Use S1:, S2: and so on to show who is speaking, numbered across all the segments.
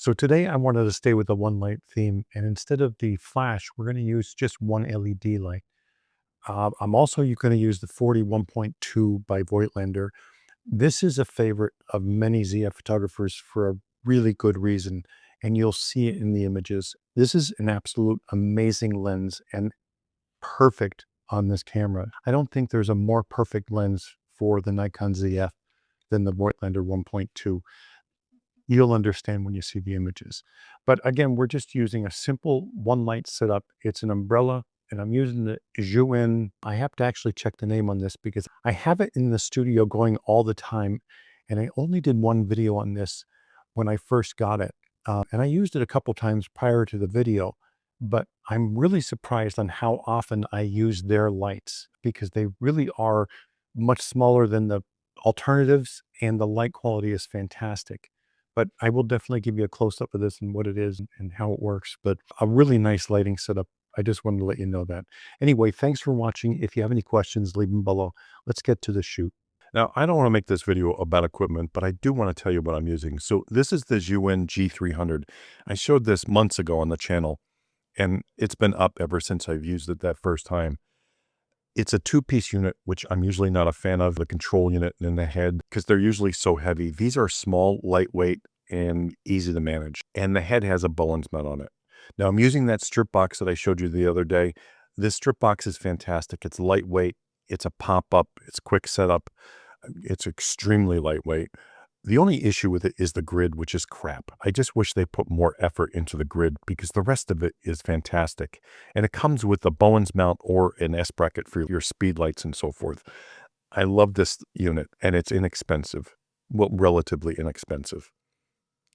S1: So today I wanted to stay with the one light theme, and instead of the flash, we're going to use just one LED light. I'm also going to use the 41.2 by Voigtlander. This is a favorite of many ZF photographers for a really good reason, and you'll see it in the images. This is an absolute amazing lens and perfect on this camera. I don't think there's a more perfect lens for the Nikon ZF than the Voigtlander 1.2. You'll understand when you see the images. But again, we're just using a simple one light setup. It's an umbrella, and I'm using the ZHIYUN. I have to actually check the name on this because I have it in the studio going all the time. And I only did one video on this when I first got it. And I used it a couple times prior to the video, but I'm really surprised on how often I use their lights because they really are much smaller than the alternatives, and the light quality is fantastic. But I will definitely give you a close-up of this and what it is and how it works, but a really nice lighting setup. I just wanted to let you know that. Anyway, thanks for watching. If you have any questions, leave them below. Let's get to the shoot.
S2: Now, I don't want to make this video about equipment, but I do want to tell you what I'm using. So this is the ZHIYUN G300. I showed this months ago on the channel, and it's been up ever since I've used it that first time. It's a two-piece unit, which I'm usually not a fan of, the control unit and the head, because they're usually so heavy. These are small, lightweight, and easy to manage. And the head has a Bowens mount on it. Now, I'm using that strip box that I showed you the other day. This strip box is fantastic. It's lightweight. It's a pop-up. It's quick setup. It's extremely lightweight. The only issue with it is the grid, which is crap. I just wish they put more effort into the grid because the rest of it is fantastic. And it comes with a Bowens mount or an S bracket for your speed lights and so forth. I love this unit, and it's inexpensive. Well, relatively inexpensive.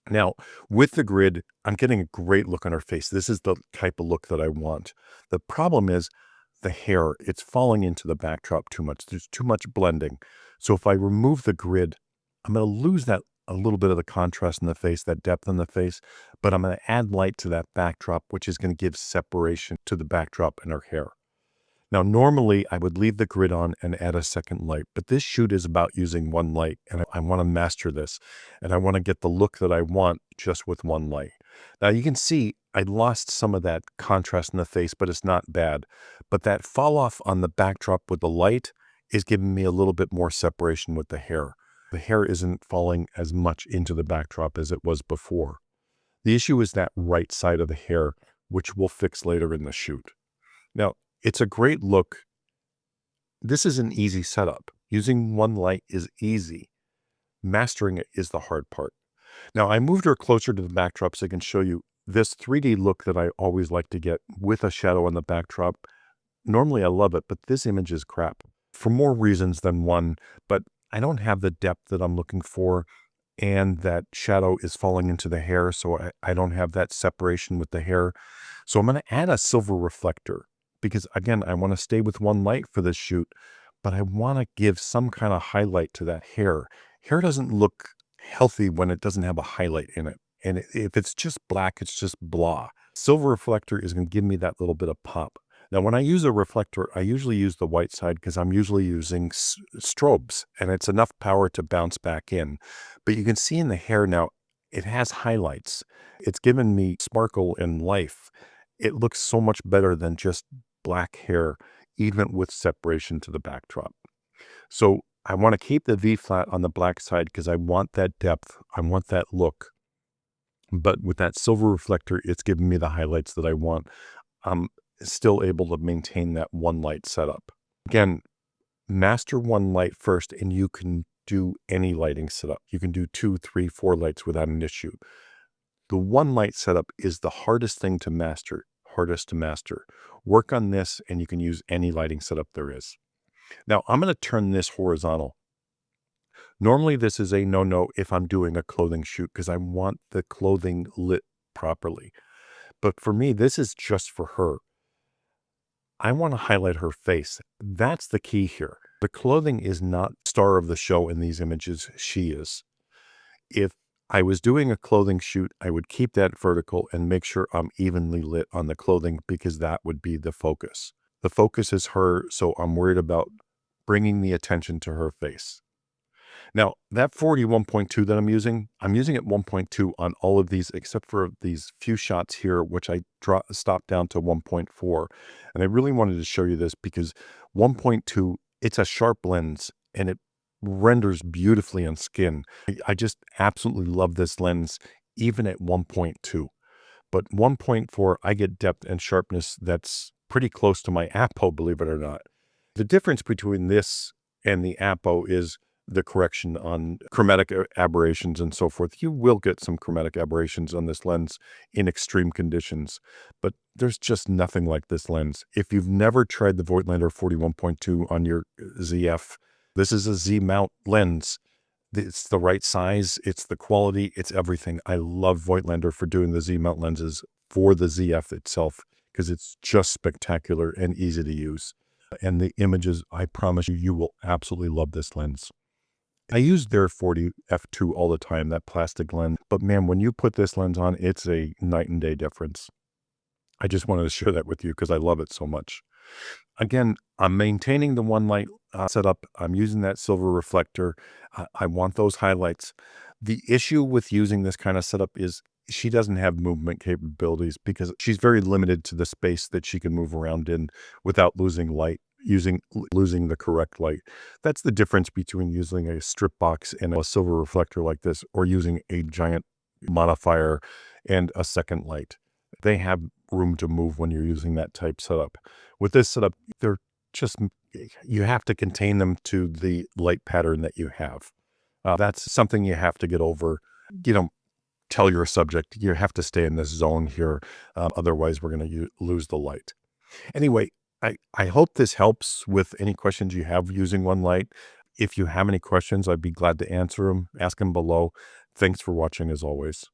S2: Now, with the grid, I'm getting a great look on her face. This is the type of look that I want. The problem is the hair. It's falling into the backdrop too much. There's too much blending. So if I remove the grid, I'm going to lose that a little bit of the contrast in the face, that depth in the face, but I'm going to add light to that backdrop, which is going to give separation to the backdrop and her hair. Now, normally I would leave the grid on and add a second light, but this shoot is about using one light, and I want to master this, and I want to get the look that I want just with one light. Now, you can see I lost some of that contrast in the face, but it's not bad. But that fall off on the backdrop with the light is giving me a little bit more separation with the hair. The hair isn't falling as much into the backdrop as it was before. The issue is that right side of the hair, which we'll fix later in the shoot. Now, it's a great look. This is an easy setup. Using one light is easy. Mastering it is the hard part. Now, I moved her closer to the backdrop so I can show you this 3D look that I always like to get with a shadow on the backdrop. Normally I love it, but this image is crap for more reasons than one, but I don't have the depth that I'm looking for, and that shadow is falling into the hair, so I don't have that separation with the hair. So I'm going to add a silver reflector because, again, I want to stay with one light for this shoot, but I want to give some kind of highlight to that hair. Hair doesn't look healthy when it doesn't have a highlight in it. And if it's just black, it's just blah. Silver reflector is going to give me that little bit of pop. Now, when I use a reflector, I usually use the white side because I'm usually using strobes, and it's enough power to bounce back in. But you can see in the hair now, it has highlights. It's given me sparkle and life. It looks so much better than just black hair, even with separation to the backdrop. So I want to keep the V-flat on the black side because I want that depth. I want that look. But with that silver reflector, it's giving me the highlights that I want. I'm still able to maintain that one light setup. Again, master one light first, and you can do any lighting setup. You can do 2, 3, 4 lights without an issue. The one light setup is the hardest thing to master, Work on this, and you can use any lighting setup there is. Now, I'm going to turn this horizontal. Normally, this is a no-no if I'm doing a clothing shoot because I want the clothing lit properly. But for me, this is just for her. I want to highlight her face. That's the key here. The clothing is not star of the show in these images. She is. If I was doing a clothing shoot, I would keep that vertical and make sure I'm evenly lit on the clothing because that would be the focus. The focus is her, so I'm worried about bringing the attention to her face. Now, that 41.2 that I'm using at 1.2 on all of these, except for these few shots here, which I stopped down to 1.4. And I really wanted to show you this because 1.2, it's a sharp lens and it renders beautifully on skin. I just absolutely love this lens, even at 1.2. But 1.4, I get depth and sharpness that's pretty close to my Apo, believe it or not. The difference between this and the Apo is the correction on chromatic aberrations and so forth. You will get some chromatic aberrations on this lens in extreme conditions, but there's just nothing like this lens. If you've never tried the Voigtlander 41.2 on your ZF, this is a Z mount lens. It's the right size, it's the quality, it's everything. I love Voigtlander for doing the Z mount lenses for the ZF itself because it's just spectacular and easy to use. And the images, I promise you, you will absolutely love this lens. I use their 40 f2 all the time, that plastic lens. But man, when you put this lens on, it's a night and day difference. I just wanted to share that with you because I love it so much. Again, I'm maintaining the one light setup. I'm using that silver reflector. I want those highlights. The issue with using this kind of setup is she doesn't have movement capabilities because she's very limited to the space that she can move around in without losing light, losing the correct light. That's the difference between using a strip box and a silver reflector like this or using a giant modifier and a second light. They have room to move when you're using that type setup. With this setup, they're just, you have to contain them to the light pattern that you have. That's something you have to get over. You don't tell your subject, you have to stay in this zone here. Otherwise, we're going to lose the light. Anyway, I hope this helps with any questions you have using one light. If you have any questions, I'd be glad to answer them. Ask them below. Thanks for watching as always.